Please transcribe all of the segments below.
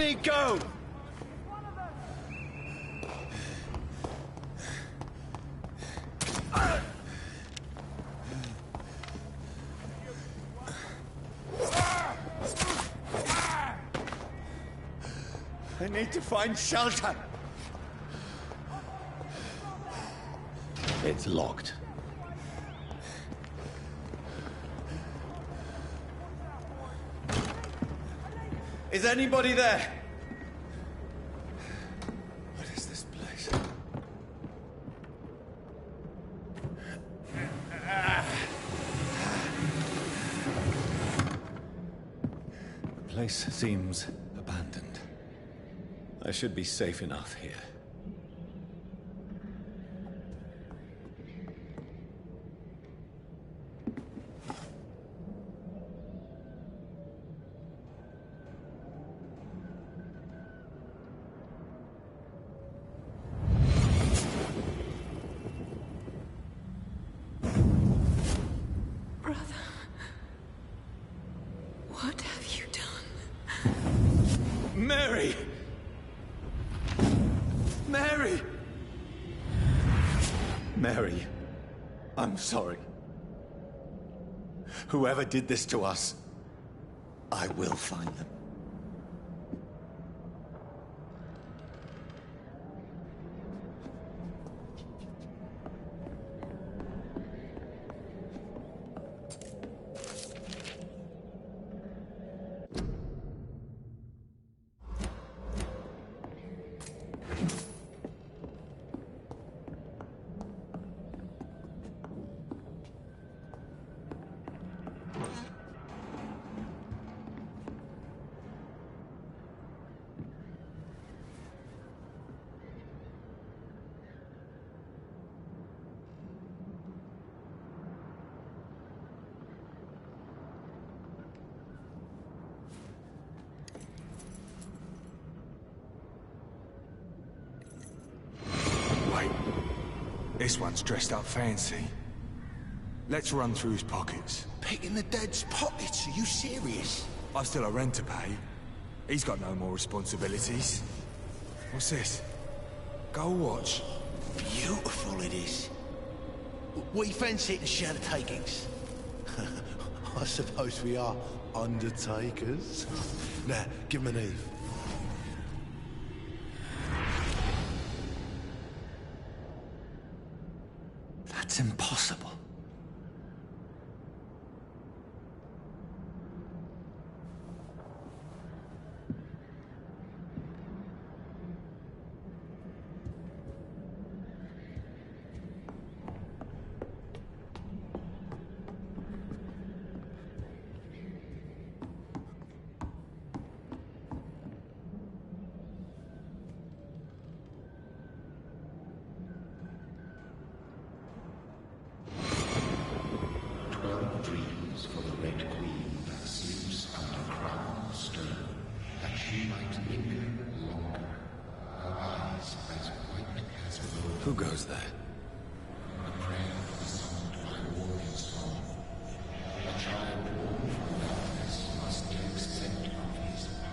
me go! I need to find shelter. It's locked. Is anybody there? What is this place? The place seems abandoned. I should be safe enough here. What have you done? Mary! Mary! Mary, I'm sorry. Whoever did this to us, I will find them. This one's dressed up fancy. Let's run through his pockets. Picking the dead's pockets? Are you serious? I've still a rent to pay. He's got no more responsibilities. What's this? Gold watch. Beautiful it is. We fancy it and share the takings. I suppose we are undertakers. Now, give him an Eve. That's impossible. Who goes there?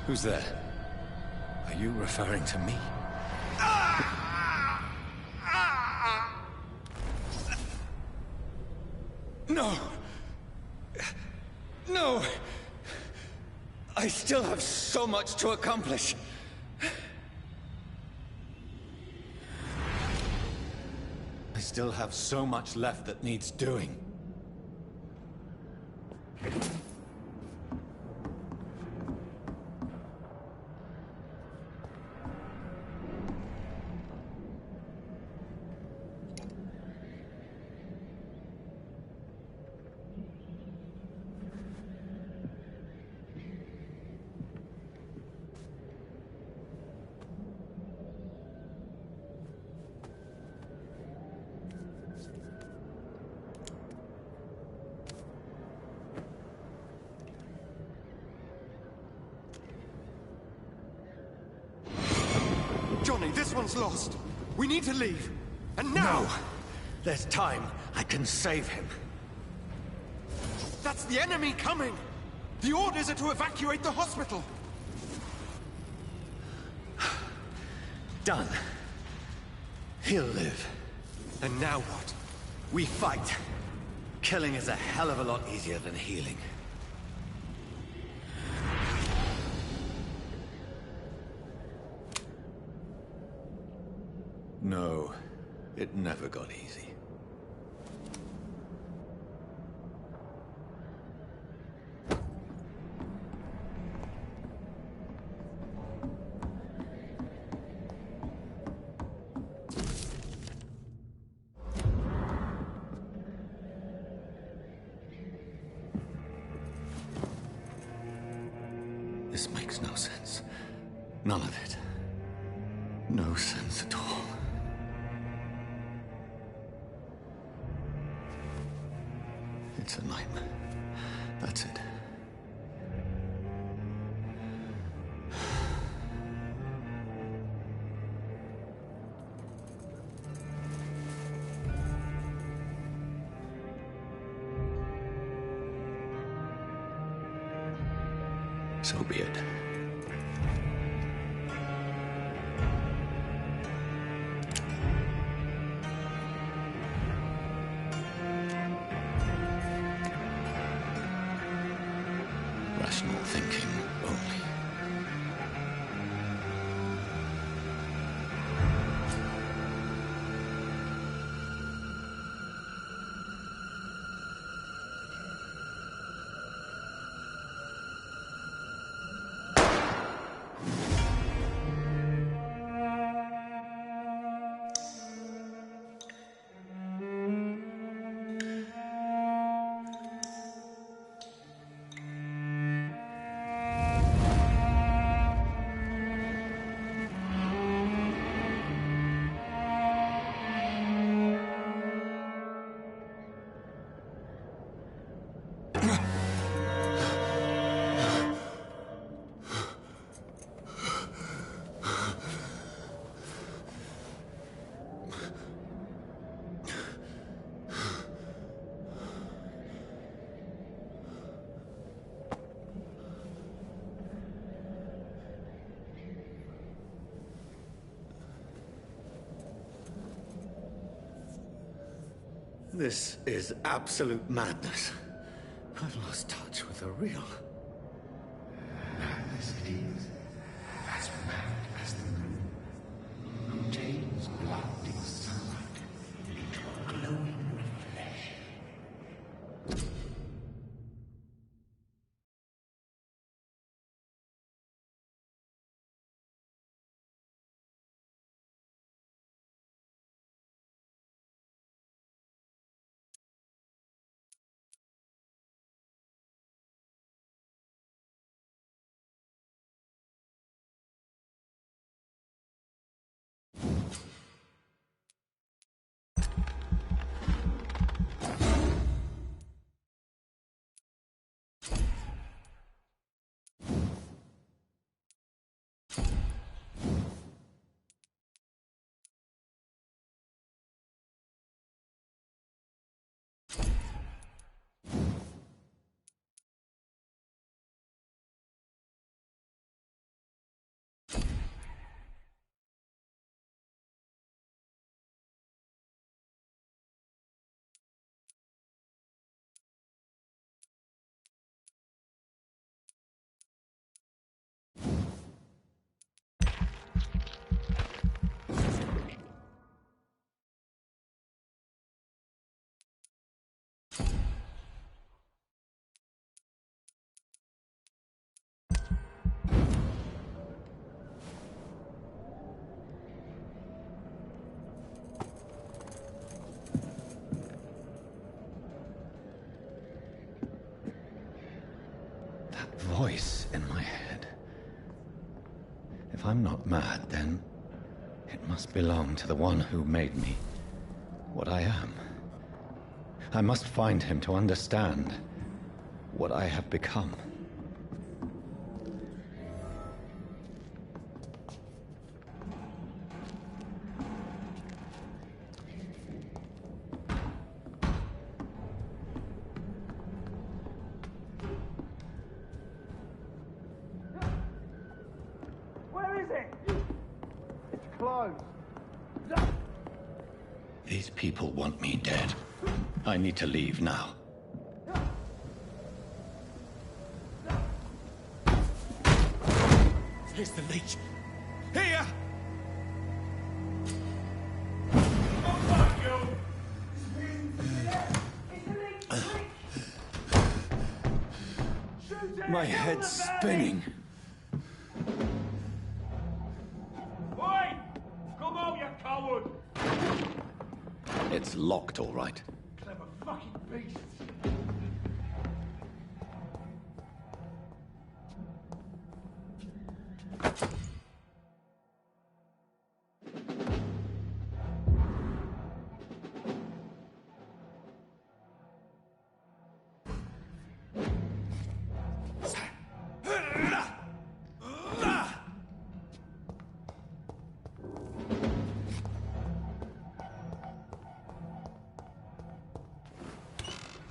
Who's there? Are you referring to me? No! No! I still have so much to accomplish. I still have so much left that needs doing. Johnny, this one's lost. We need to leave. And now! No! There's time. I can save him. That's the enemy coming! The orders are to evacuate the hospital! Done. He'll live. And now what? We fight. Killing is a hell of a lot easier than healing. No, it never got easy. This makes no sense. None of it. No sense at all. It's a nightmare. That's it. So be it. Rational thinking only. This is absolute madness. I've lost touch with the real. Madness it is, as mad as the moon, who takes blood in sunlight into a glowing flesh. Voice in my head. If I'm not mad, then it must belong to the one who made me what I am. I must find him to understand what I have become. These people want me dead. I need to leave now. Here's the leech. Here! My head's spinning. Oi! Come out, you coward! It's locked, all right. Clever fucking beast!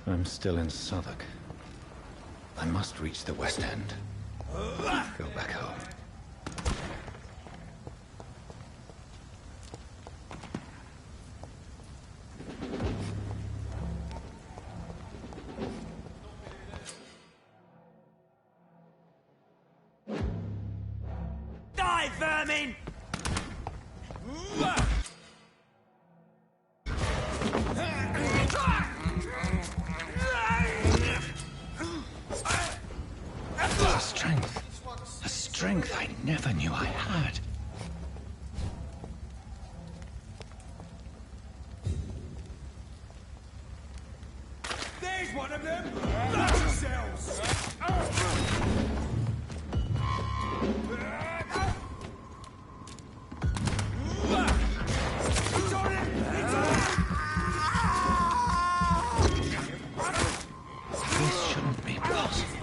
I'm still in Southwark. I must reach the West End. Go back home. Die, vermin! A strength I never knew I had. There's one of them! Knock yourselves! This shouldn't be possible.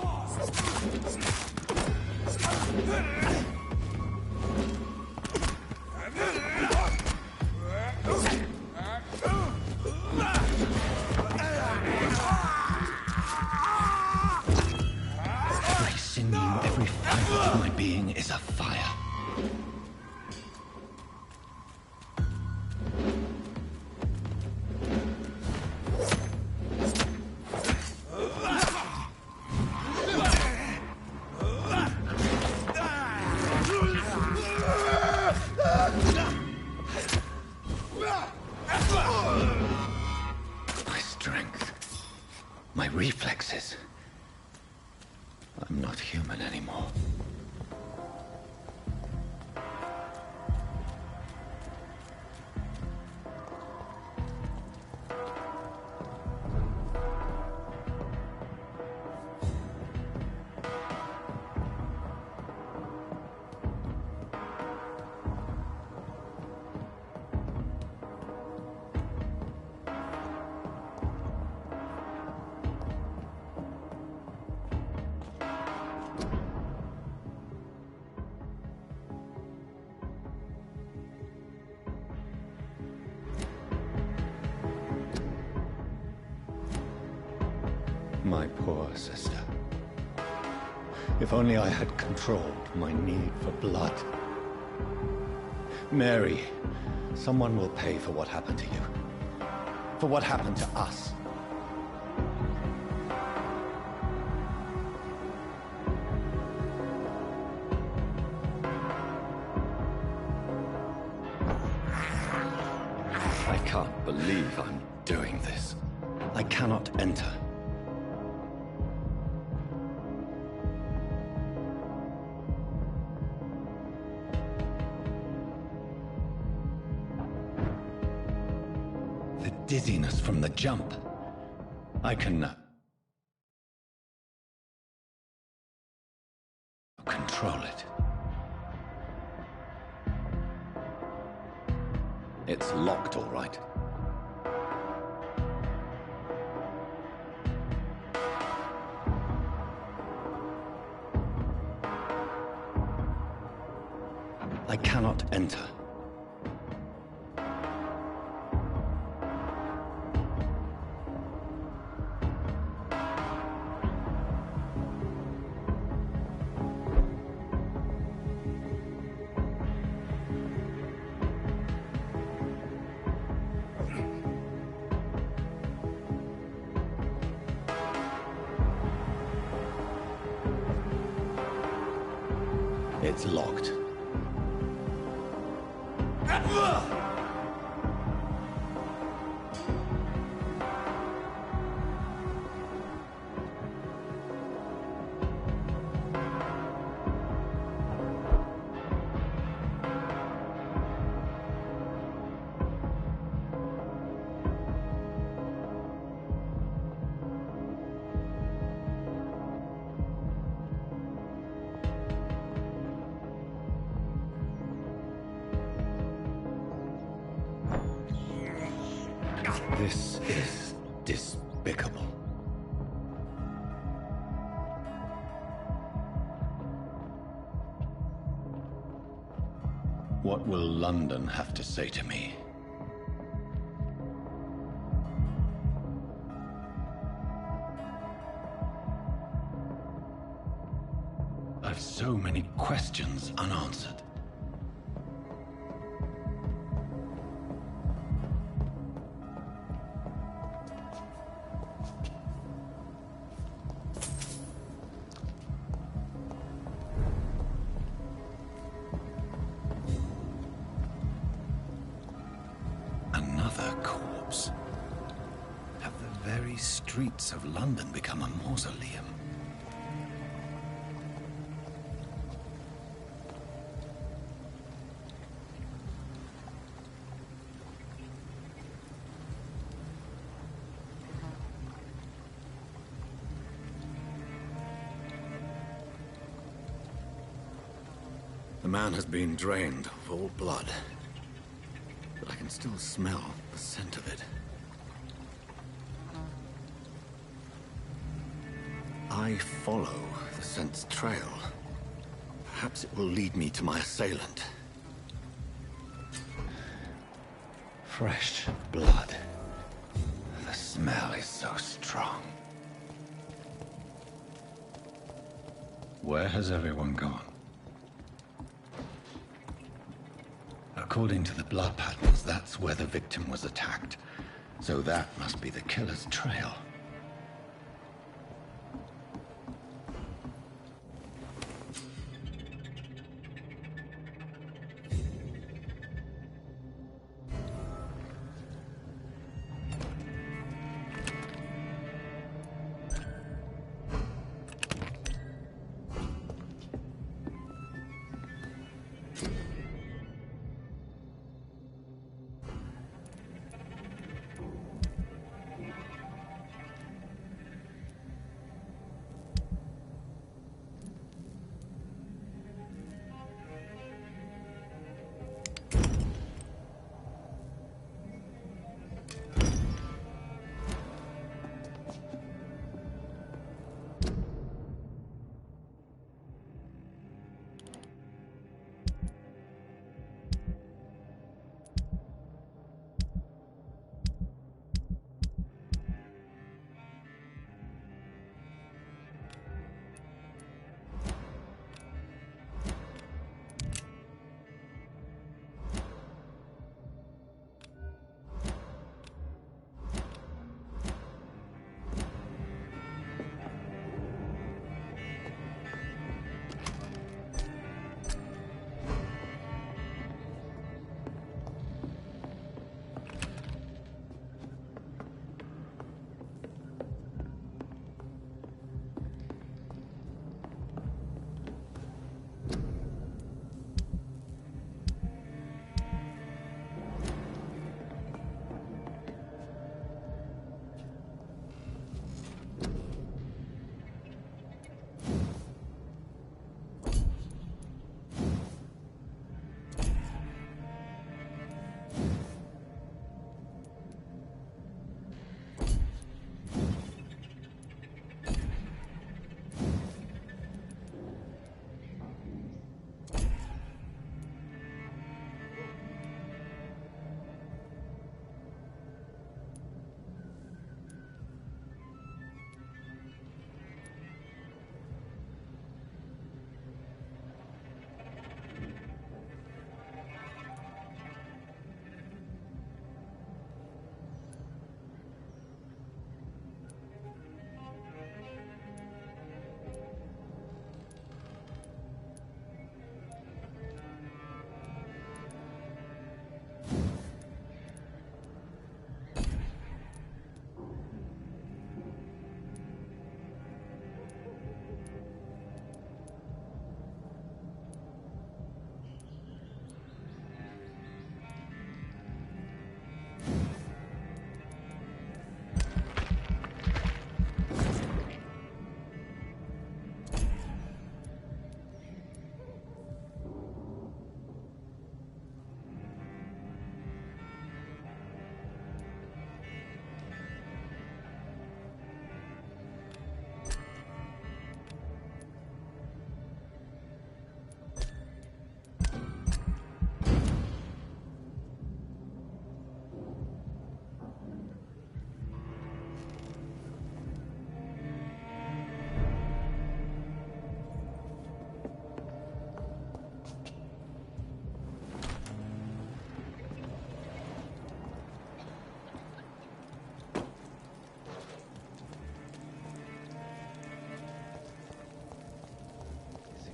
Every sinew, every fibre of my being is afire. My strength, my reflexes. I'm not human anymore. My poor sister. If only I had controlled my need for blood. Mary, someone will pay for what happened to you. For what happened to us. I can't believe I'm doing this. I cannot enter. The dizziness from the jump. I can control it. It's locked, all right. I cannot enter. It's locked. This is despicable. What will London have to say to me? I've so many questions unanswered. Another corpse. Have the very streets of London become a mausoleum? The man has been drained of all blood, but I can still smell the scent of it. I follow the scent's trail. Perhaps it will lead me to my assailant. Fresh blood. The smell is so strong. Where has everyone gone? According to the blood patterns, that's where the victim was attacked. So that must be the killer's trail.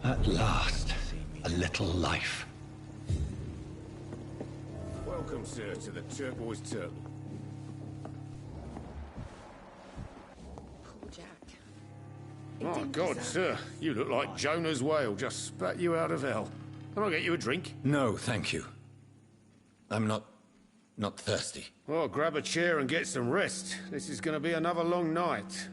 At last, a little life. Welcome, sir, to the Turquoise Turtle. Poor Jack. My God, sir, you look like Jonah's whale just spat you out of hell. Can I get you a drink? No, thank you. I'm not thirsty. Well, grab a chair and get some rest. This is going to be another long night.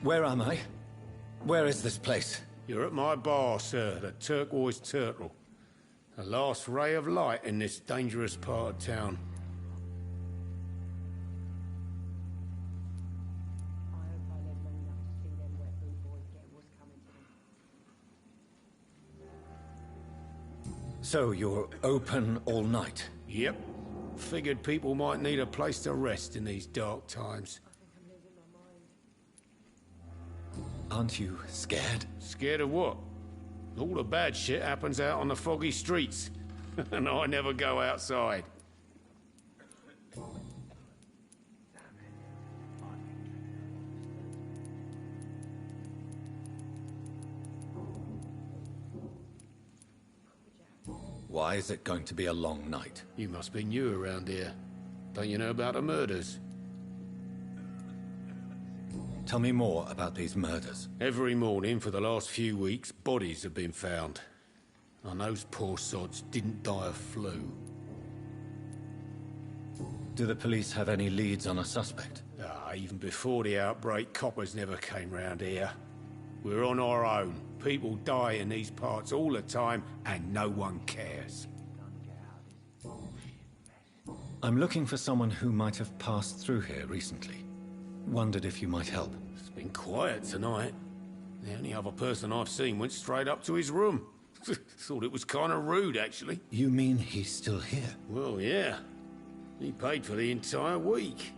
Where am I? Where is this place? You're at my bar, sir, the Turquoise Turtle. The last ray of light in this dangerous part of town. So you're open all night? Yep. Figured people might need a place to rest in these dark times. Aren't you scared? Scared of what? All the bad shit happens out on the foggy streets. And I never go outside. Why is it going to be a long night? You must be new around here. Don't you know about the murders? Tell me more about these murders. Every morning for the last few weeks, bodies have been found. And those poor sods didn't die of flu. Do the police have any leads on a suspect? Even before the outbreak, coppers never came round here. We're on our own. People die in these parts all the time, and no one cares. I'm looking for someone who might have passed through here recently. Wondered if you might help. It's been quiet tonight. The only other person I've seen went straight up to his room. Thought it was kind of rude, actually. You mean he's still here? Well, yeah. He paid for the entire week.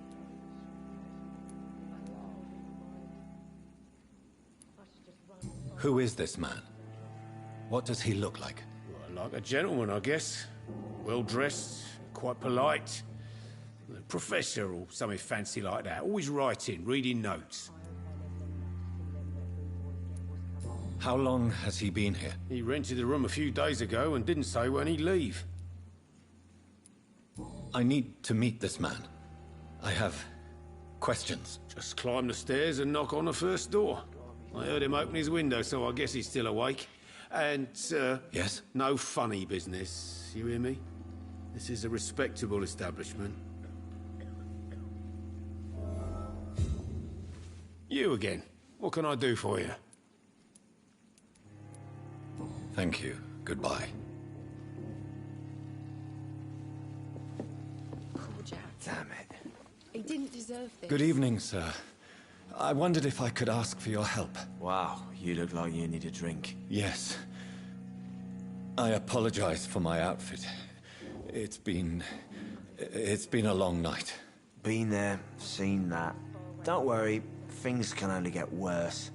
Who is this man? What does he look like? Well, like a gentleman, I guess. Well-dressed, quite polite. A professor or something fancy like that. Always writing, reading notes. How long has he been here? He rented the room a few days ago and didn't say when he'd leave. I need to meet this man. I have questions. Just climb the stairs and knock on the first door. I heard him open his window, so I guess he's still awake. And, Yes? no funny business. You hear me? This is a respectable establishment. You again. What can I do for you? Thank you. Goodbye. Poor Jack. Damn it. He didn't deserve this. Good evening, sir. I wondered if I could ask for your help. Wow, you look like you need a drink. Yes. I apologize for my outfit. It's been a long night. Been there, seen that. Don't worry, things can only get worse.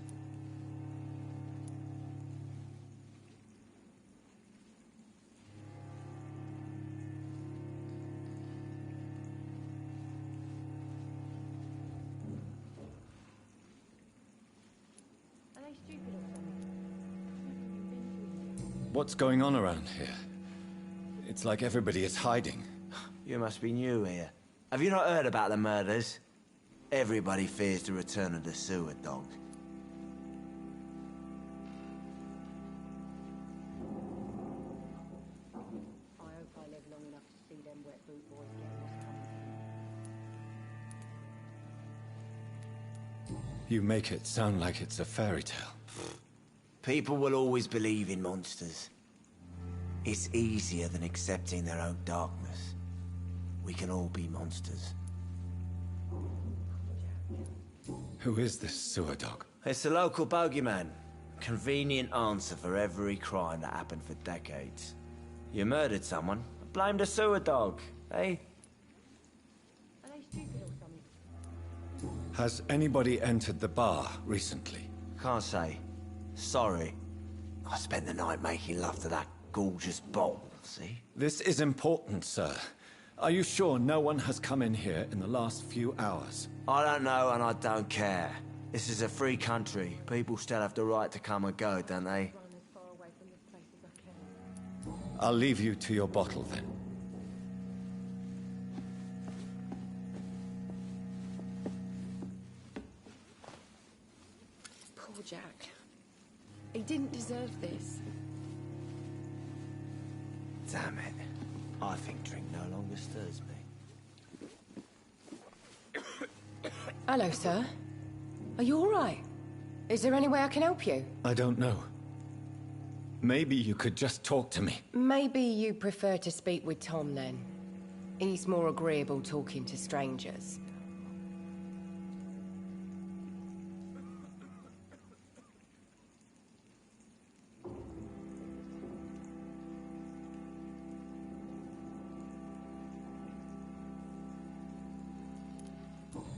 What's going on around here? It's like everybody is hiding. You must be new here. Have you not heard about the murders? Everybody fears the return of the sewer dog. I hope I live long enough to see them wet boot boys get what's coming. You make it sound like it's a fairy tale. People will always believe in monsters. It's easier than accepting their own darkness. We can all be monsters. Who is this sewer dog? It's the local bogeyman. Convenient answer for every crime that happened for decades. You murdered someone, blame the sewer dog, eh? Are they stupid or something? Has anybody entered the bar recently? Can't say. Sorry. I spent the night making love to that gorgeous bottle, see? This is important, sir. Are you sure no one has come in here in the last few hours? I don't know and I don't care. This is a free country. People still have the right to come and go, don't they? Run as far away from this place as I can. I'll leave you to your bottle then. Poor Jack. He didn't deserve this. Damn it. I think drink no longer stirs me. Hello, sir. Are you all right? Is there any way I can help you? I don't know. Maybe you could just talk to me. Maybe you prefer to speak with Tom, then. He's more agreeable talking to strangers.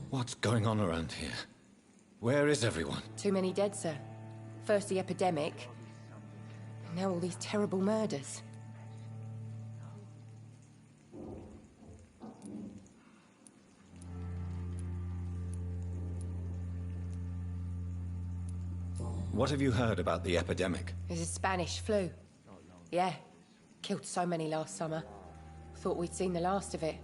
What's going on around here? Where is everyone? Too many dead, sir. First the epidemic, and now all these terrible murders. What have you heard about the epidemic? There's a Spanish flu. Yeah, killed so many last summer. Thought we'd seen the last of it.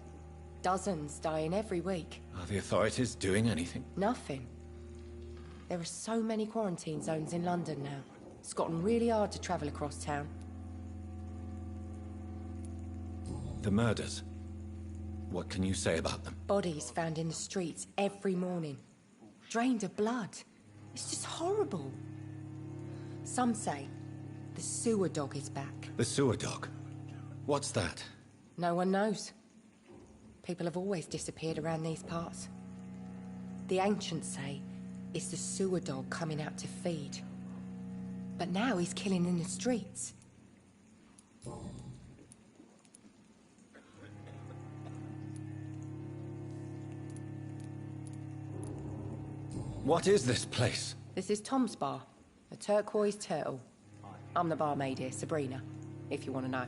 Dozens dying every week. Are the authorities doing anything? Nothing. There are so many quarantine zones in London now. It's gotten really hard to travel across town. The murders. What can you say about them? Bodies found in the streets every morning. Drained of blood. It's just horrible. Some say the sewer dog is back. The sewer dog? What's that? No one knows. People have always disappeared around these parts. The ancients say it's the sewer dog coming out to feed. But now he's killing in the streets. What is this place? This is Tom's bar, a turquoise turtle. I'm the barmaid here, Sabrina, if you want to know.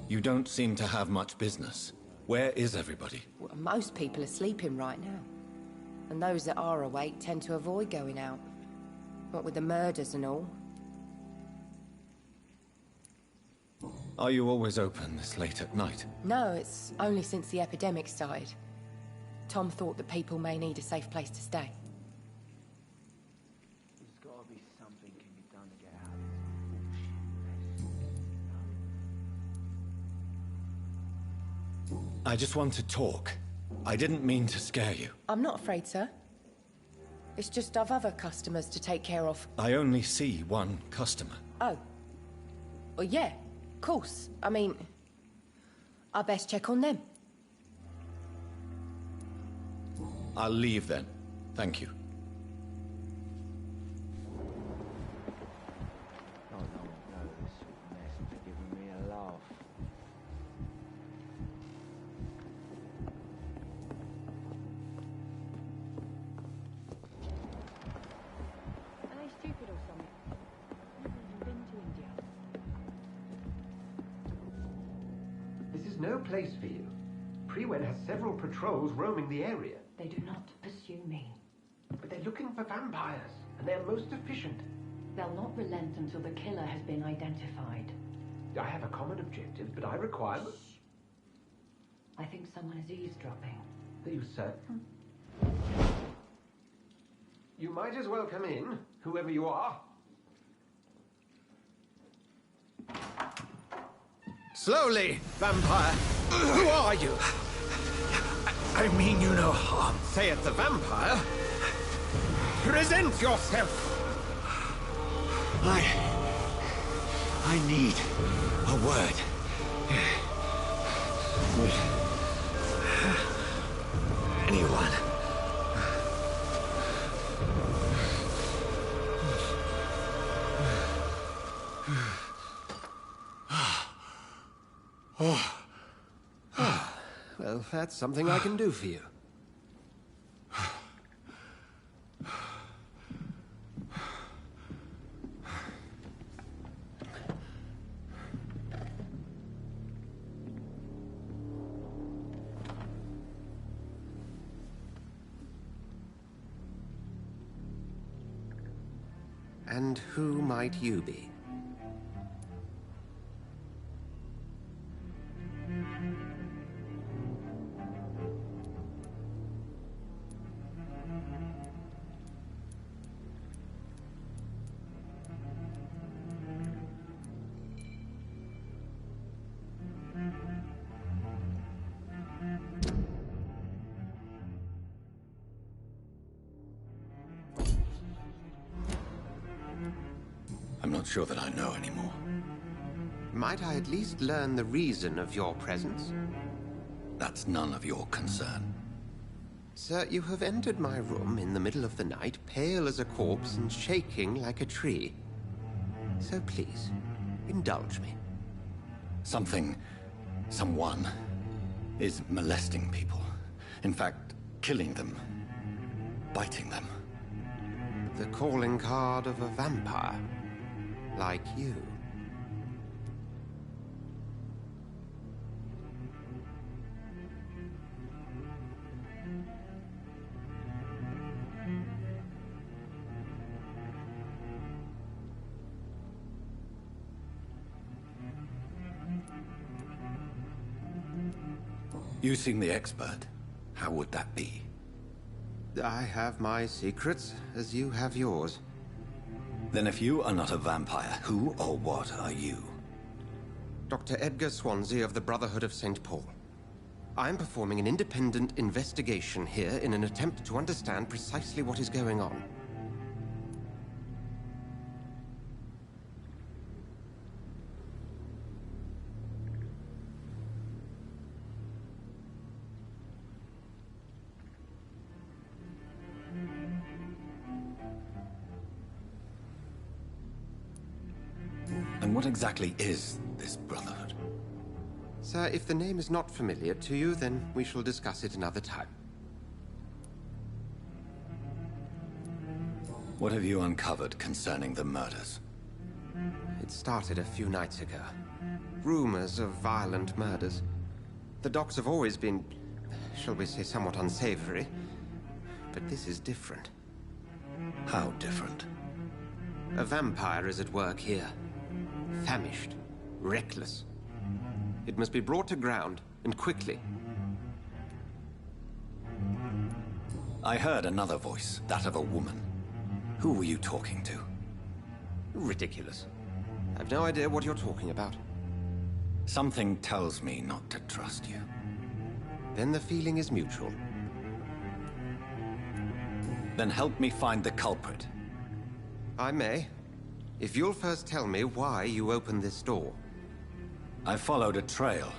You don't seem to have much business. Where is everybody? Well, most people are sleeping right now. And those that are awake tend to avoid going out. What with the murders and all. Are you always open this late at night? No, it's only since the epidemic started. Tom thought that people may need a safe place to stay. There's gotta be something can be done to get out of this bullshit mess. I just want to talk. I didn't mean to scare you. I'm not afraid, sir. It's just I've other customers to take care of. I only see one customer. Oh. Well, yeah, of course. I mean, I best check on them. I'll leave then. Thank you. Oh, no one knows this sort of mess for giving me a laugh. Are they stupid or something? I've never even been to India. This is no place for you. Prewen has several patrols roaming the area. They do not pursue me. But they're looking for vampires, and they're most efficient. They'll not relent until the killer has been identified. I have a common objective, but I require... I think someone is eavesdropping. Are you certain? You might as well come in, whoever you are. Slowly, vampire. Who are you? I mean you no harm. Say it's a vampire. Present yourself. I need a word. Anyone. Well, that's something I can do for you. And who might you be? I'm not sure that I know anymore. Might I at least learn the reason of your presence? That's none of your concern. Sir, you have entered my room in the middle of the night, pale as a corpse and shaking like a tree. So please, indulge me. Someone is molesting people. In fact, killing them. Biting them. The calling card of a vampire. Like you. You seem the expert. How would that be? I have my secrets, as you have yours. Then if you are not a vampire, who or what are you? Dr. Edgar Swansea of the Brotherhood of St. Paul. I'm performing an independent investigation here in an attempt to understand precisely what is going on. And what exactly is this Brotherhood? Sir, if the name is not familiar to you, then we shall discuss it another time. What have you uncovered concerning the murders? It started a few nights ago. Rumors of violent murders. The docks have always been, shall we say, somewhat unsavory. But this is different. How different? A vampire is at work here. Famished. Reckless. It must be brought to ground, and quickly. I heard another voice, that of a woman. Who were you talking to? Ridiculous. I've no idea what you're talking about. Something tells me not to trust you. Then the feeling is mutual. Then help me find the culprit. I may. If you'll first tell me why you opened this door. I followed a trail.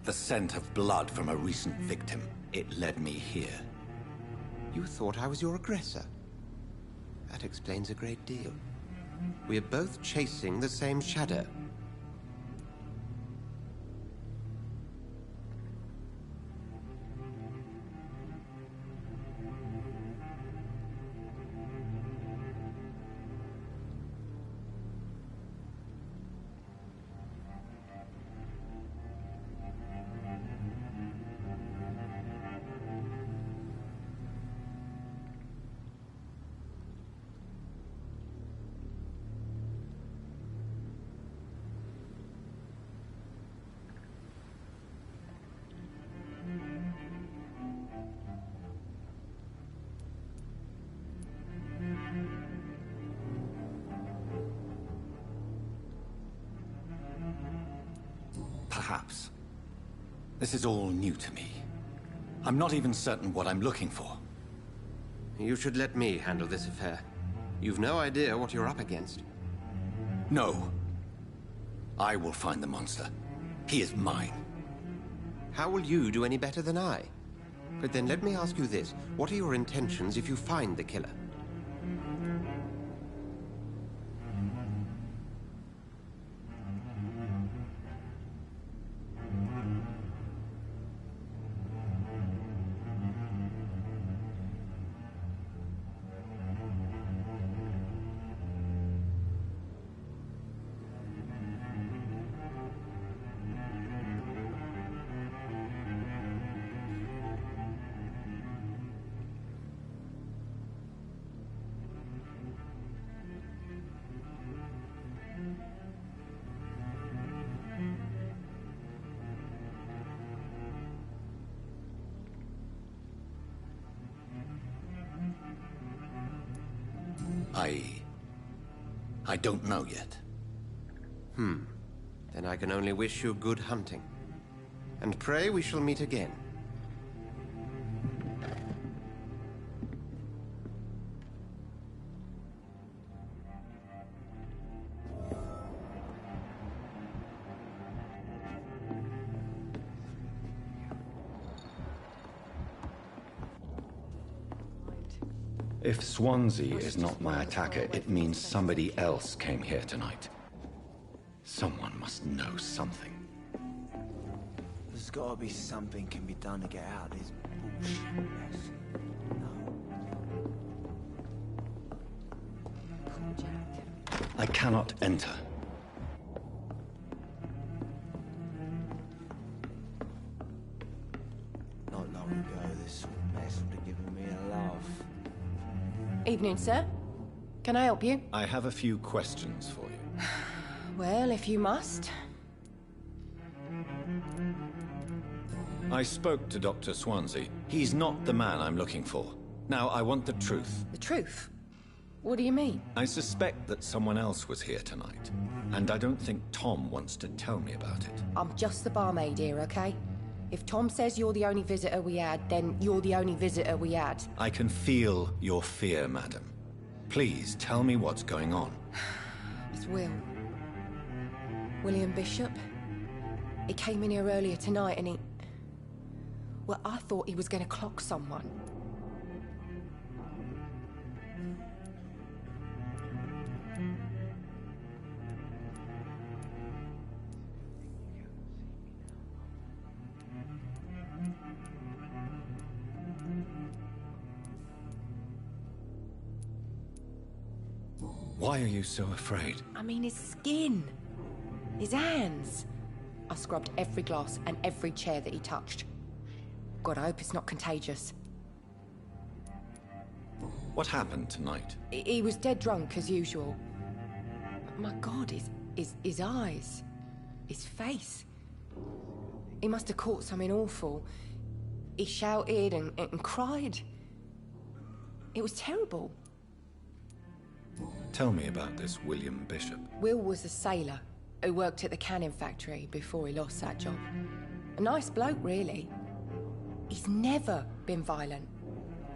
The scent of blood from a recent victim. It led me here. You thought I was your aggressor. That explains a great deal. We're both chasing the same shadow. Perhaps. This is all new to me. I'm not even certain what I'm looking for. You should let me handle this affair. You've no idea what you're up against. No. I will find the monster. He is mine. How will you do any better than I? But then let me ask you this. What are your intentions if you find the killer? I don't know yet. Then I can only wish you good hunting. And pray we shall meet again. If Swansea is not my attacker, it means somebody else came here tonight. Someone must know something. There's gotta be something can be done to get out of this bullshit mess. I cannot enter. Not long ago, this sort of mess would have given me a laugh. Evening, sir. Can I help you? I have a few questions for you. Well, if you must. I spoke to Dr. Swansea. He's not the man I'm looking for. Now, I want the truth. The truth? What do you mean? I suspect that someone else was here tonight, and I don't think Tom wants to tell me about it. I'm just the barmaid here, okay? If Tom says you're the only visitor we had, then you're the only visitor we had. I can feel your fear, madam. Please, tell me what's going on. It's Will. William Bishop. He came in here earlier tonight and he... Well, I thought he was going to clock someone. Why are you so afraid? I mean, his skin. His hands. I scrubbed every glass and every chair that he touched. God, I hope it's not contagious. What happened tonight? He was dead drunk, as usual. But my God, his eyes. His face. He must have caught something awful. He shouted and cried. It was terrible. Tell me about this William Bishop. Will was a sailor who worked at the canning factory before he lost that job. A nice bloke, really. He's never been violent.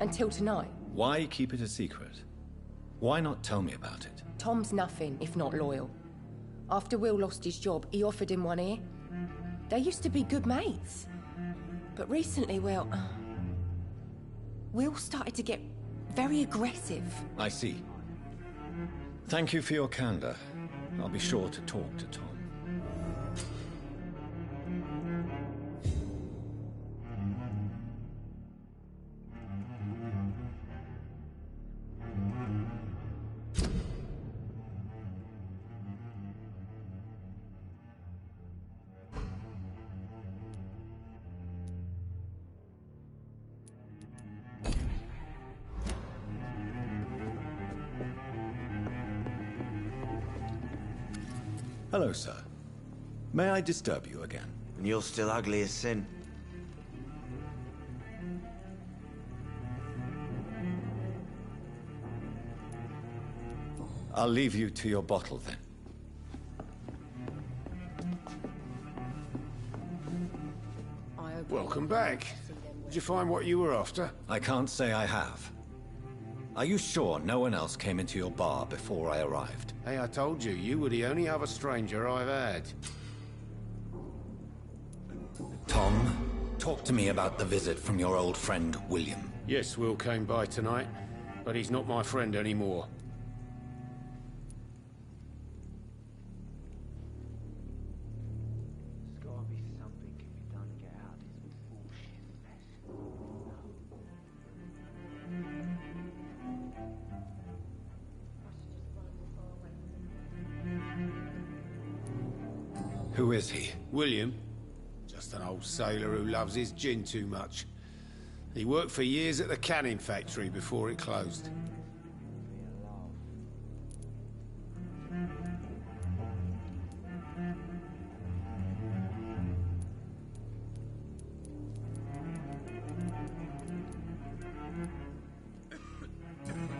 Until tonight. Why keep it a secret? Why not tell me about it? Tom's nothing if not loyal. After Will lost his job, he offered him one ear. They used to be good mates. But recently, well... Will started to get very aggressive. I see. Thank you for your candor. I'll be sure to talk to Tom. Hello, sir. May I disturb you again? And you're still ugly as sin. I'll leave you to your bottle, then. Welcome back. Did you find what you were after? I can't say I have. Are you sure no one else came into your bar before I arrived? Hey, I told you, you were the only other stranger I've had. Tom, talk to me about the visit from your old friend, William. Yes, Will came by tonight, but he's not my friend anymore. There's gotta be something can be done to get out of this bullshit mess. Who is he? William. Just an old sailor who loves his gin too much. He worked for years at the canning factory before it closed.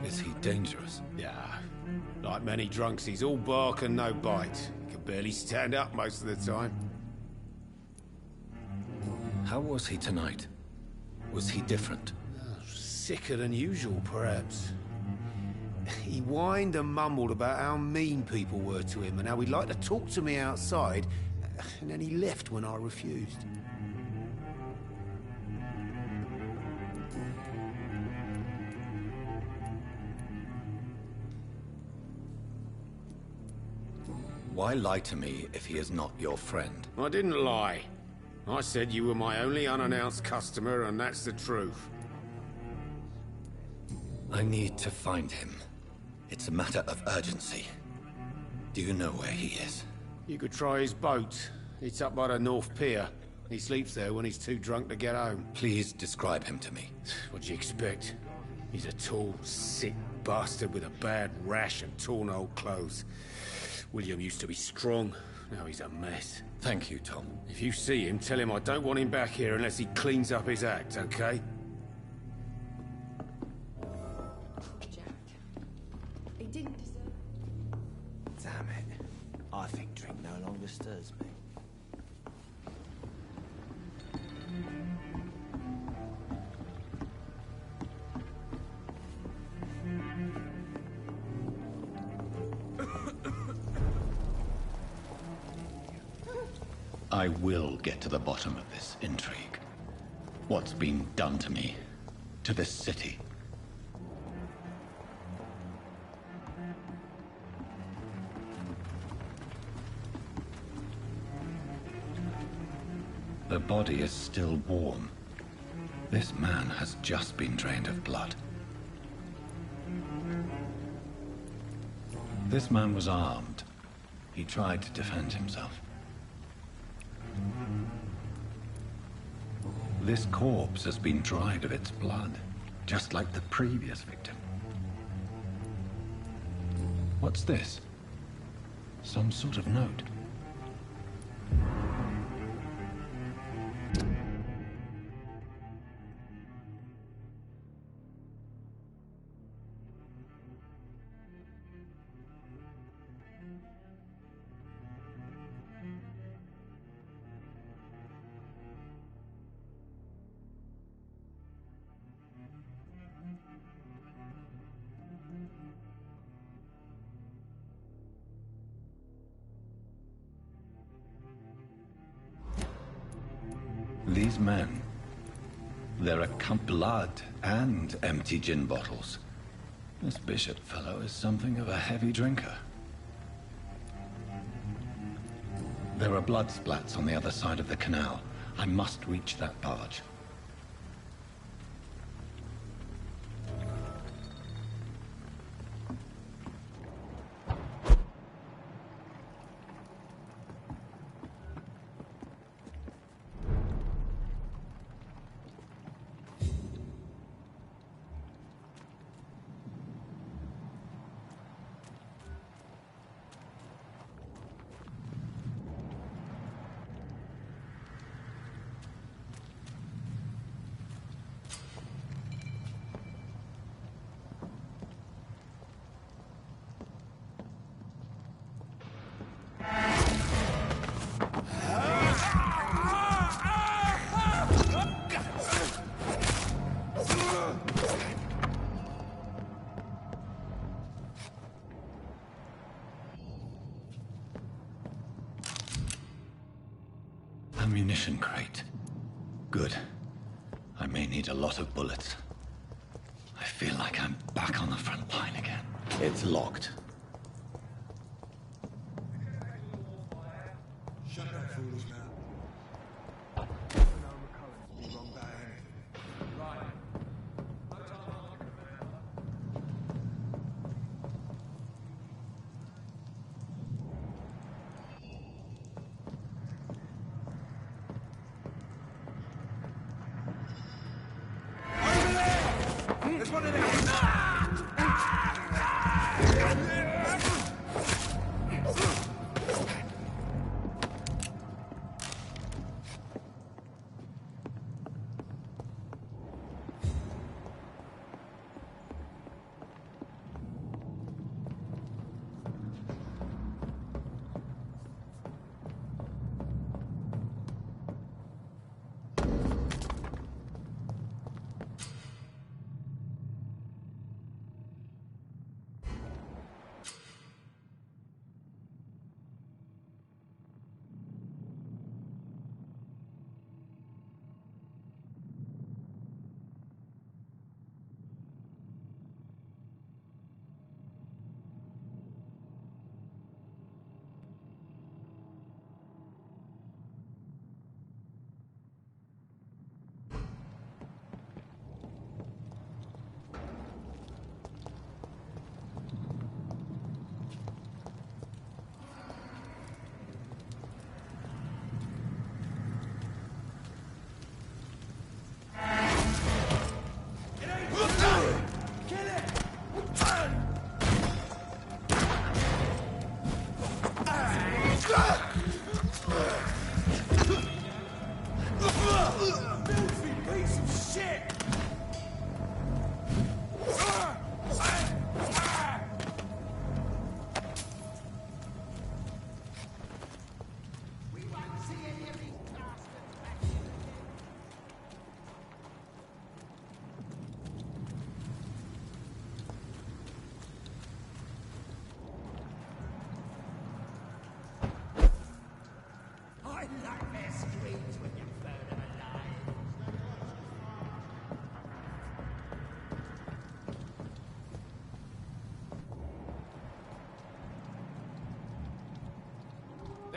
Is he dangerous? Yeah, Like many drunks, he's all bark and no bite. He can barely stand up most of the time. How was he tonight? Was he different? Sicker than usual, perhaps. He whined and mumbled about how mean people were to him and how he'd like to talk to me outside, and then he left when I refused. Why lie to me if he is not your friend? I didn't lie. I said you were my only unannounced customer, and that's the truth. I need to find him. It's a matter of urgency. Do you know where he is? You could try his boat. It's up by the North Pier. He sleeps there when he's too drunk to get home. Please describe him to me. What do you expect? He's a tall, sick bastard with a bad rash and torn old clothes. William used to be strong. Now he's a mess. Thank you, Tom. If you see him, tell him I don't want him back here unless he cleans up his act, okay? Jack. He didn't deserve it. Damn it. I think drink no longer stirs me. I will get to the bottom of this intrigue. What's been done to me, to this city. The body is still warm. This man has just been drained of blood. This man was armed. He tried to defend himself. This corpse has been dried of its blood, just like the previous victim. What's this? Some sort of note. These men, they're blood and empty gin bottles. This Bishop fellow is something of a heavy drinker. There are blood splats on the other side of the canal. I must reach that barge. Ammunition crate. Good. I may need a lot of bullets. I feel like I'm back on the front line again. It's locked. Shut that foolish mouth. There's one in there!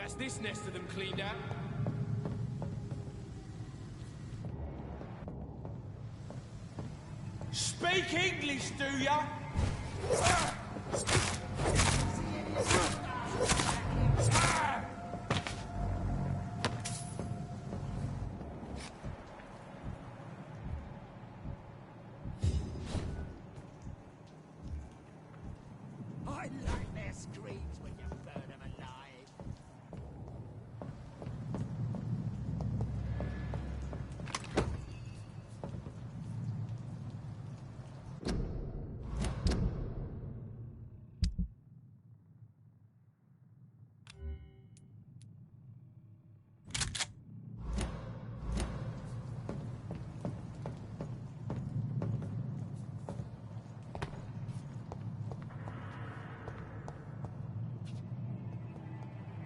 That's this nest of them cleaned out. Speak English, do ya? I like their screams when you burn them alive.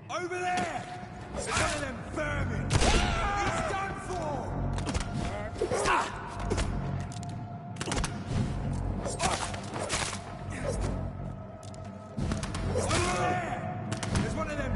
Over there! It's one of them vermin! He's done for! Over there! There's one of them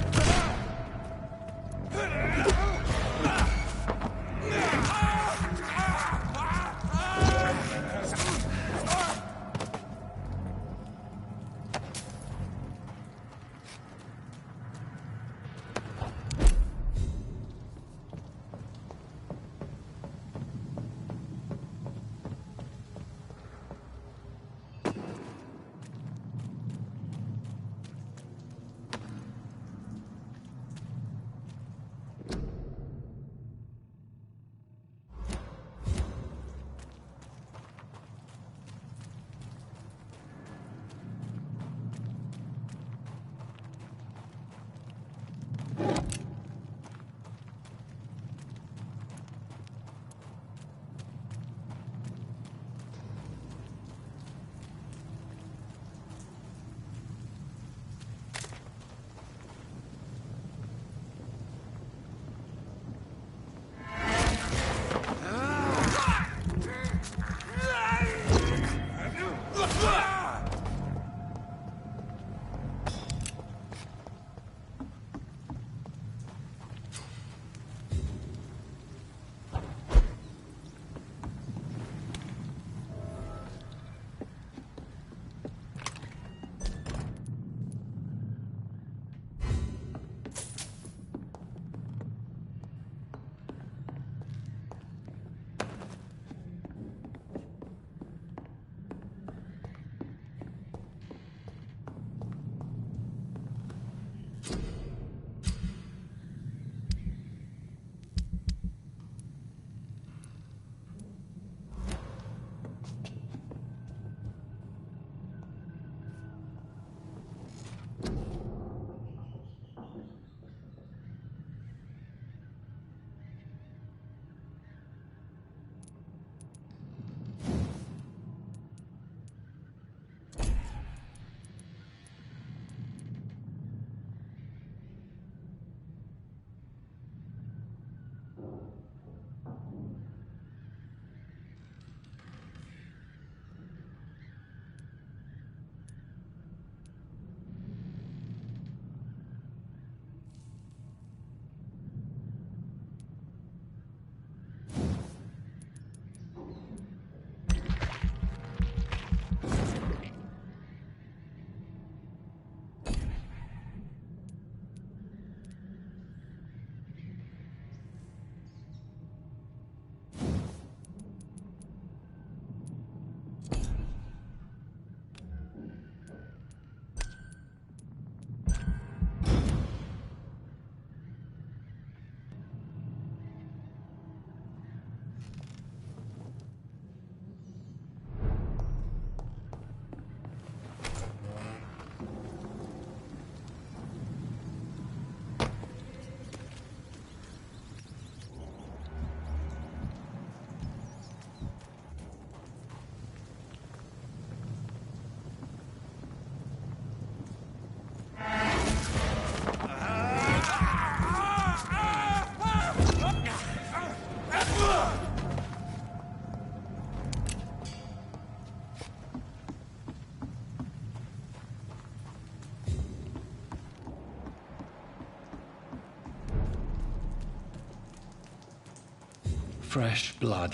fresh blood.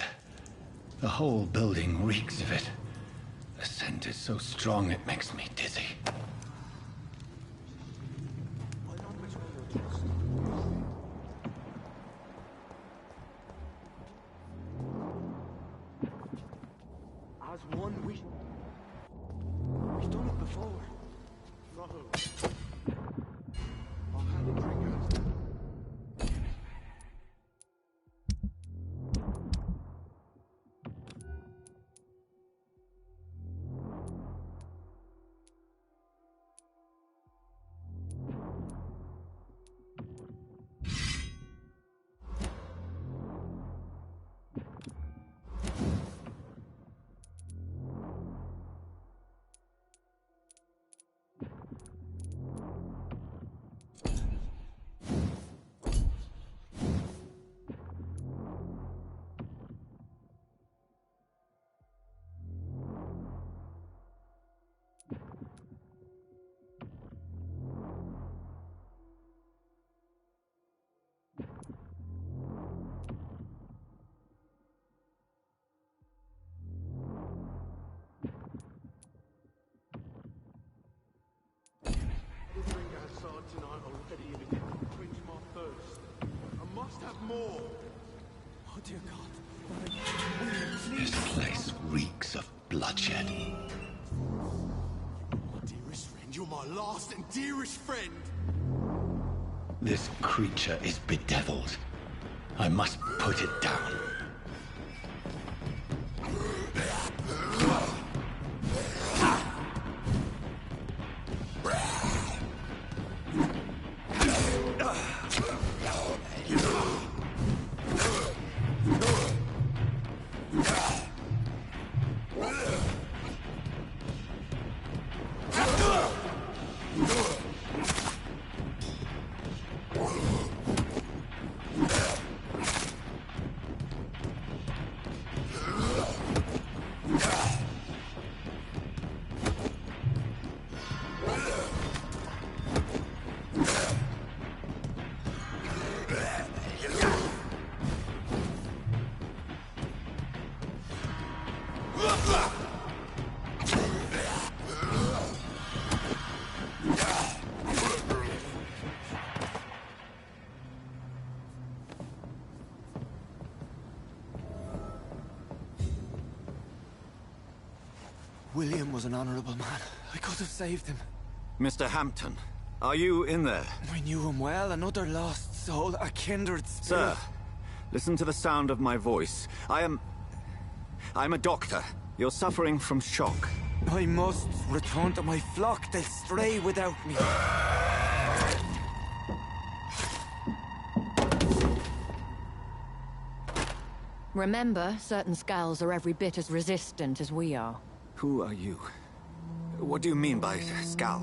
The whole building reeks of it. The scent is so strong it makes me dizzy. As one, we've done it before. From who? I'll have a drink. Tonight already and it didn't quench my thirst. I must have more. Oh dear God. William, This place reeks of bloodshed. My dearest friend, you're my last and dearest friend. This creature is bedeviled. I must put it down. William was an honorable man. I could have saved him. Mr. Hampton, are you in there? I knew him well, another lost soul, a kindred spirit. Sir, listen to the sound of my voice. I'm a doctor. You're suffering from shock. I must return to my flock. They'll stray without me. Remember, certain skulls are every bit as resistant as we are. Who are you? What do you mean by skull?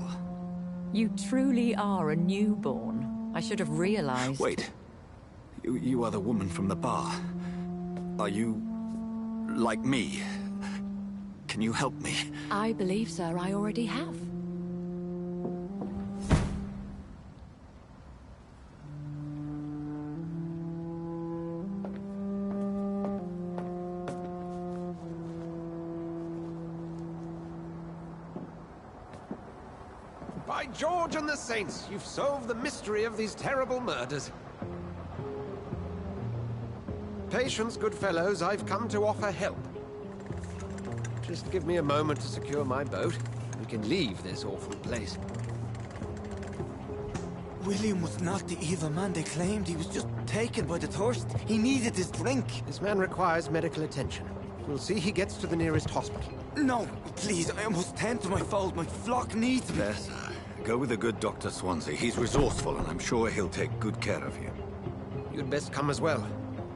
You truly are a newborn. I should have realized. Wait. You are the woman from the bar. Are you... like me? Can you help me? I believe, sir, I already have. By George and the Saints, you've solved the mystery of these terrible murders. Patience, good fellows, I've come to offer help. Just give me a moment to secure my boat. We can leave this awful place. William was not the evil man they claimed. He was just taken by the thirst. He needed his drink. This man requires medical attention. We'll see he gets to the nearest hospital. No, please, I must tend to my fold. My flock needs me. Yes, sir. Go with the good Dr. Swansea. He's resourceful, and I'm sure he'll take good care of you. You'd best come as well.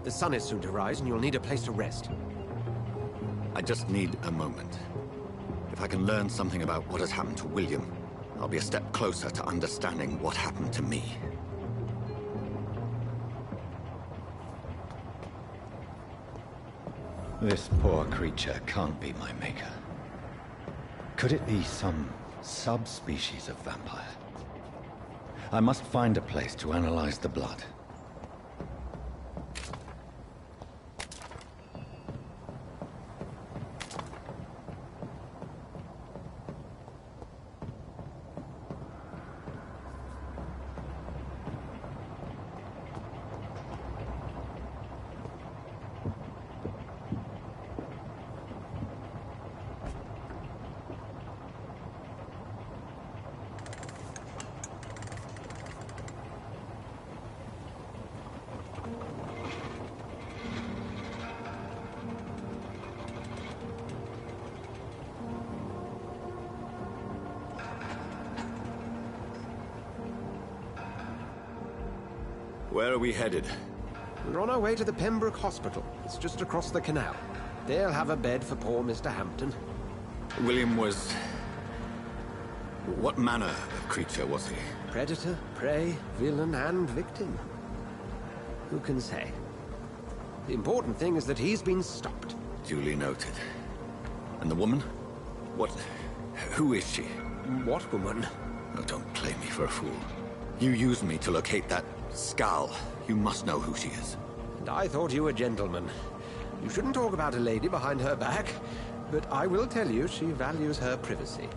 The sun is soon to rise, and you'll need a place to rest. I just need a moment. If I can learn something about what has happened to William, I'll be a step closer to understanding what happened to me. This poor creature can't be my maker. Could it be some subspecies of vampire? I must find a place to analyze the blood. Where are we headed? We're on our way to the Pembroke Hospital. It's just across the canal. They'll have a bed for poor Mr. Hampton. William was... What manner of creature was he? Predator, prey, villain, and victim. Who can say? The important thing is that he's been stopped. Duly noted. And the woman? What... who is she? What woman? Oh, don't play me for a fool. You used me to locate that skull. You must know who she is. And I thought you a gentleman. You shouldn't talk about a lady behind her back, but I will tell you she values her privacy.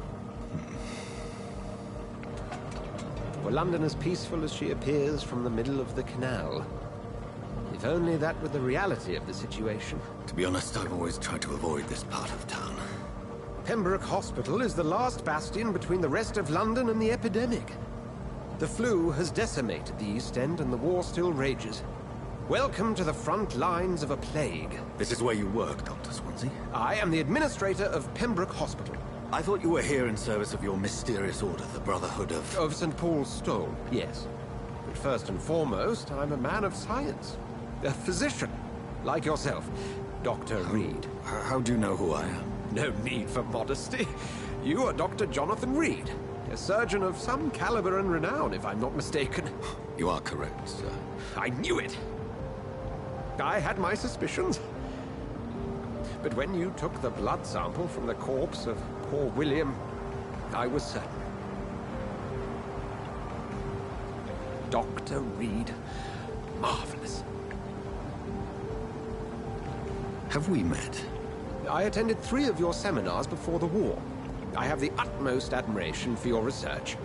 Were London as peaceful as she appears from the middle of the canal? If only that were the reality of the situation. To be honest, I've always tried to avoid this part of town. Pembroke Hospital is the last bastion between the rest of London and the epidemic. The flu has decimated the East End and the war still rages. Welcome to the front lines of a plague. This is where you work, Dr. Swansea? I am the administrator of Pembroke Hospital. I thought you were here in service of your mysterious order, the Brotherhood of... Of St. Paul's Stole, yes. But first and foremost, I'm a man of science. A physician, like yourself, Dr. Reed. How do you know who I am? No need for modesty. You are Dr. Jonathan Reed, a surgeon of some caliber and renown, if I'm not mistaken. You are correct, sir. I knew it! I had my suspicions. But when you took the blood sample from the corpse of poor William, I was certain. Dr. Reed. Marvelous. Have we met? I attended 3 of your seminars before the war. I have the utmost admiration for your research.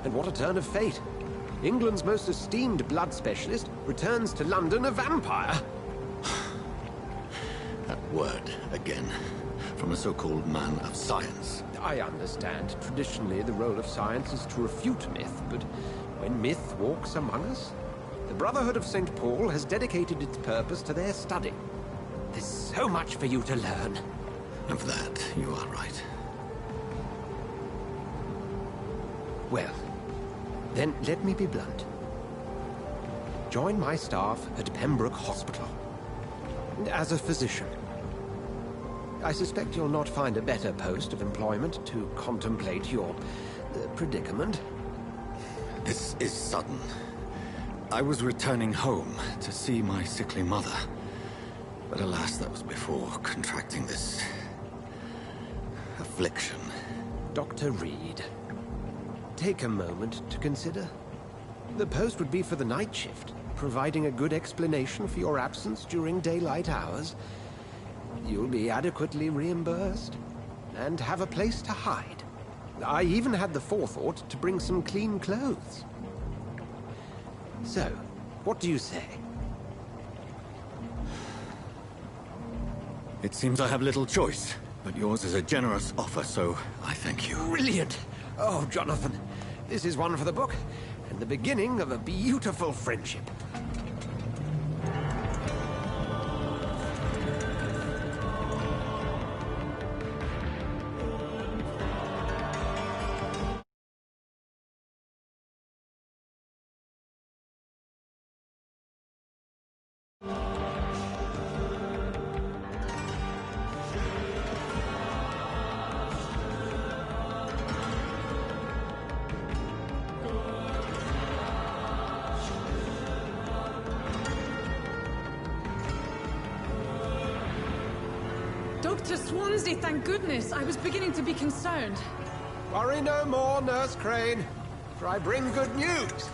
And what a turn of fate. England's most esteemed blood specialist returns to London a vampire. That word, again. From a so-called man of science. I understand. Traditionally, the role of science is to refute myth, but when myth walks among us, the Brotherhood of St. Paul has dedicated its purpose to their study. There's so much for you to learn. Of that, you are right. Well, then let me be blunt. Join my staff at Pembroke Hospital. As a physician. I suspect you'll not find a better post of employment to contemplate your predicament. This is sudden. I was returning home to see my sickly mother. But alas, that was before contracting this... affliction. Dr. Reed, take a moment to consider. The post would be for the night shift, providing a good explanation for your absence during daylight hours. You'll be adequately reimbursed, and have a place to hide. I even had the forethought to bring some clean clothes. So, what do you say? It seems I have little choice, but yours is a generous offer, so I thank you. Brilliant! Oh, Jonathan, this is one for the book, and the beginning of a beautiful friendship. Dr. Swansea, thank goodness. I was beginning to be concerned. Worry no more, Nurse Crane, for I bring good news.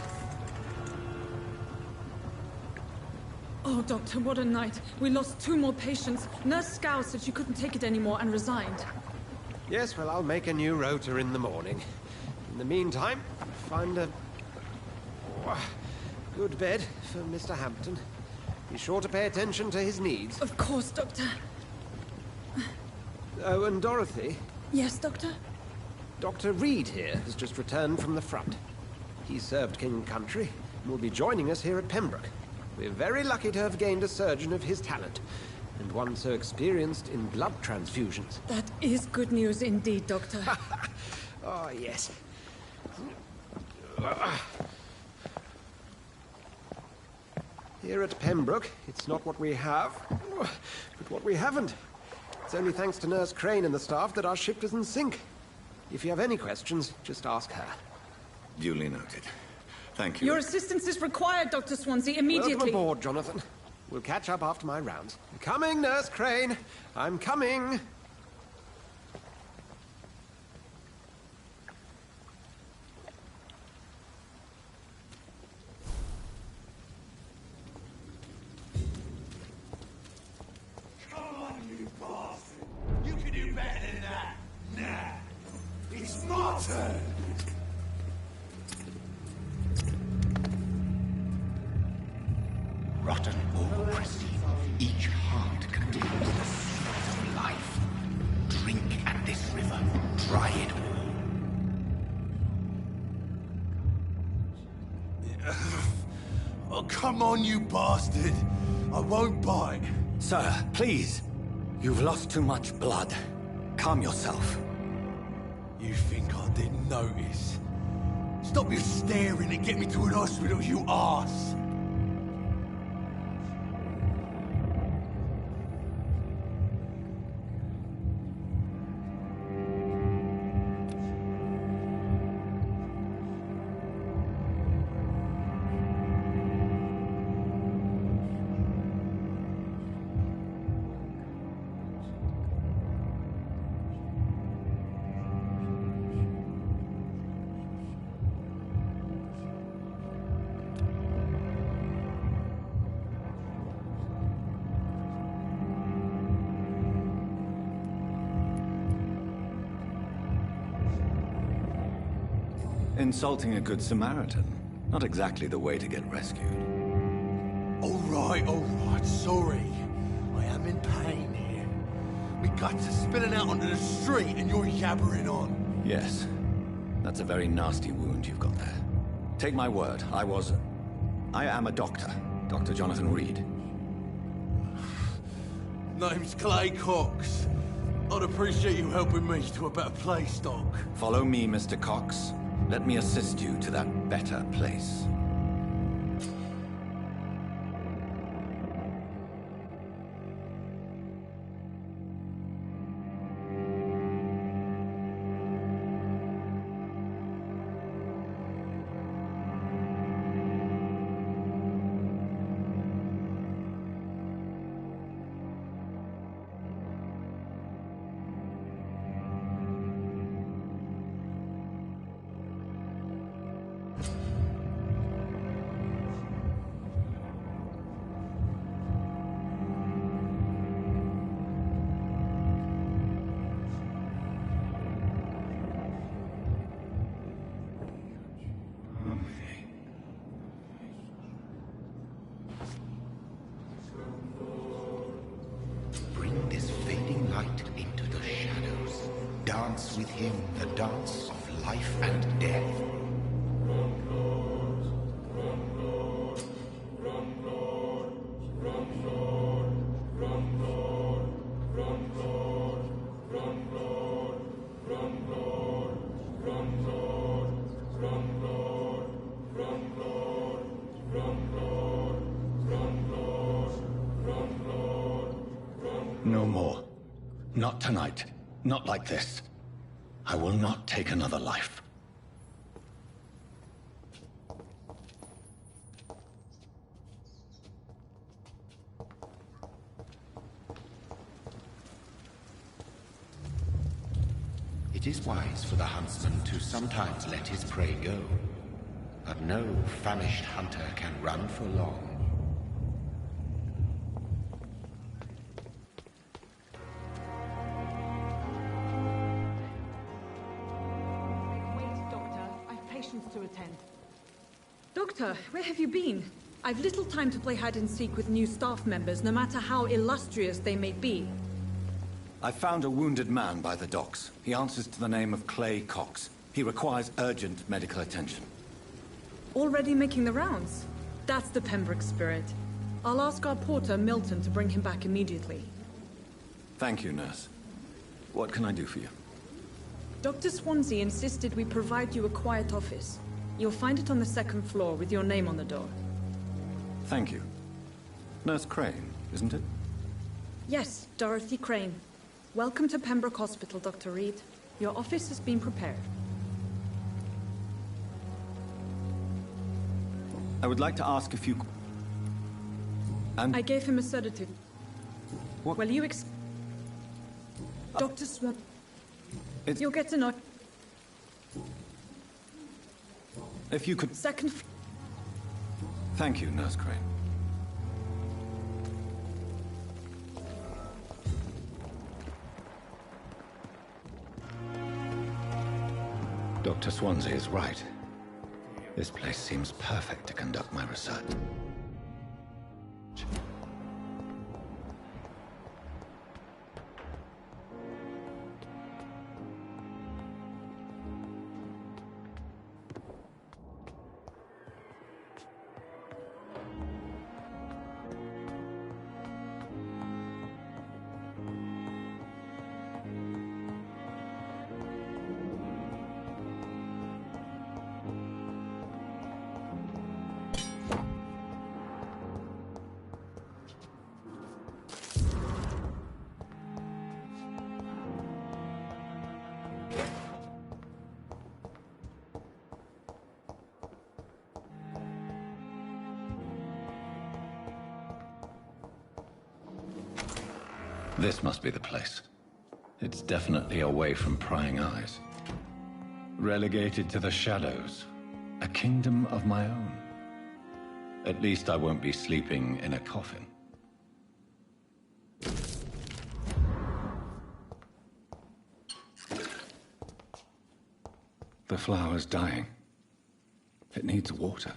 Oh, Doctor, what a night. We lost 2 more patients. Nurse Scow said she couldn't take it anymore and resigned. Yes, well, I'll make a new rota in the morning. In the meantime, find a good bed for Mr. Hampton. Be sure to pay attention to his needs. Of course, Doctor. Oh, and Dorothy? Yes, Doctor? Dr. Reed here has just returned from the front. He served King and Country and will be joining us here at Pembroke. We're very lucky to have gained a surgeon of his talent, and one so experienced in blood transfusions. That is good news indeed, Doctor. Oh, yes. Here at Pembroke, it's not what we have, but what we haven't. It's only thanks to Nurse Crane and the staff that our ship doesn't sink. If you have any questions, just ask her. Duly noted. Thank you. Your assistance is required, Dr. Swansea, immediately. Welcome aboard, Jonathan. We'll catch up after my rounds. I'm coming, Nurse Crane. I'm coming. Come on, you bastard! You can do better than that! Nah! It's my turn! Rotten or pristine, each heart contains the seeds of life. Drink at this river, try it all. Oh, come on, you bastard! I won't bite. Sir, please. You've lost too much blood. Calm yourself. You think I didn't notice? Stop your staring and get me to an hospital, you arse! Insulting a good Samaritan. Not exactly the way to get rescued. All right, sorry. I am in pain here. Me guts are spilling out onto the street and you're yabbering on. Yes. That's a very nasty wound you've got there. Take my word, I am a doctor. Dr. Jonathan Reed. Name's Clay Cox. I'd appreciate you helping me to a better place, Doc. Follow me, Mr. Cox. Let me assist you to that better place. Bring this fading light into the shadows. Dance with him the dance of life and death. No more. Not tonight. Not like this. I will not take another life. It is wise for the huntsman to sometimes let his prey go. But no famished hunter can run for long. To attend. Doctor, where have you been? I've little time to play hide and seek with new staff members, no matter how illustrious they may be. I found a wounded man by the docks. He answers to the name of Clay Cox. He requires urgent medical attention. Already making the rounds? That's the Pembroke spirit. I'll ask our porter, Milton, to bring him back immediately. Thank you, nurse. What can I do for you? Dr. Swansea insisted we provide you a quiet office. You'll find it on the second floor with your name on the door. Thank you. Nurse Crane, isn't it? Yes, Dorothy Crane. Welcome to Pembroke Hospital, Dr. Reed. Your office has been prepared. I would like to ask a few... I gave him a sedative. What? Well, Dr. Swan... You'll get to know... If you could... Second... Thank you, Nurse Crane. Dr. Swansea is right. This place seems perfect to conduct my research. This must be the place. It's definitely away from prying eyes. Relegated to the shadows. A kingdom of my own. At least I won't be sleeping in a coffin. The flower's dying. It needs water.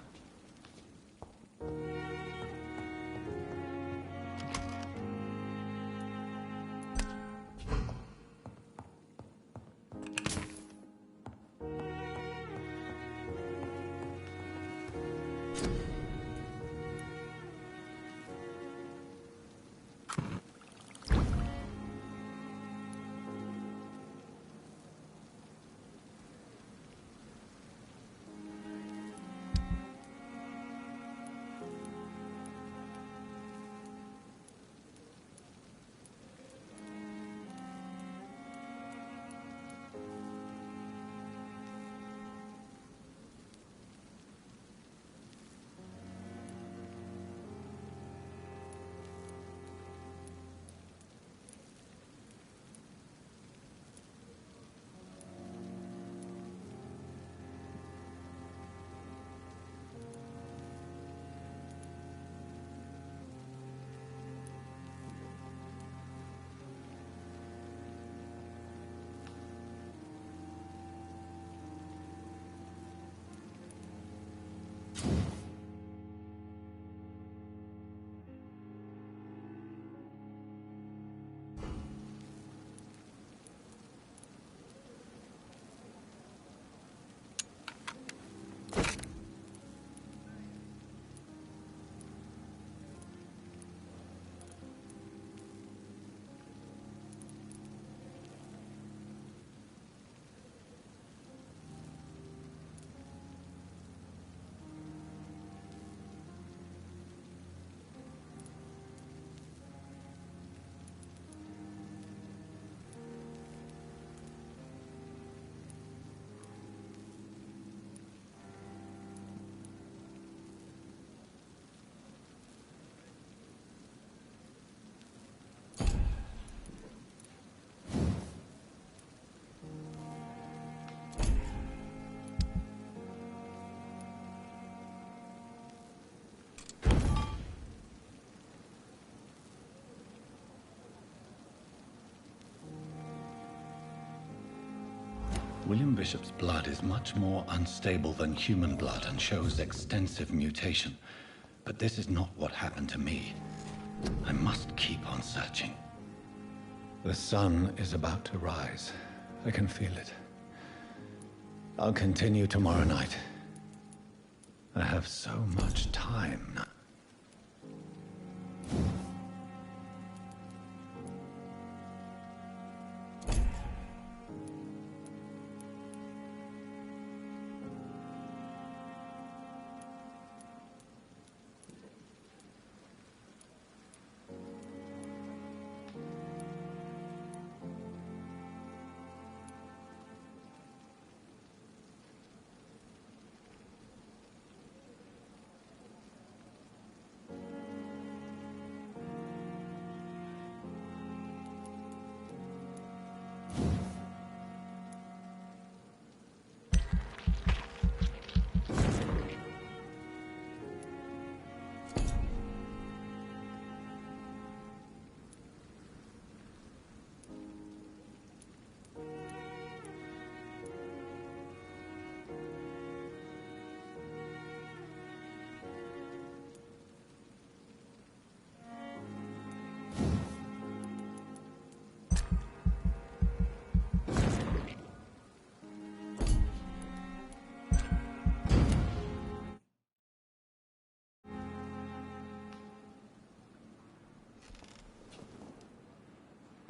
William Bishop's blood is much more unstable than human blood and shows extensive mutation. But this is not what happened to me. I must keep on searching. The sun is about to rise. I can feel it. I'll continue tomorrow night. I have so much time now.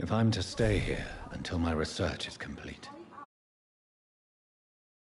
If I'm to stay here until my research is complete,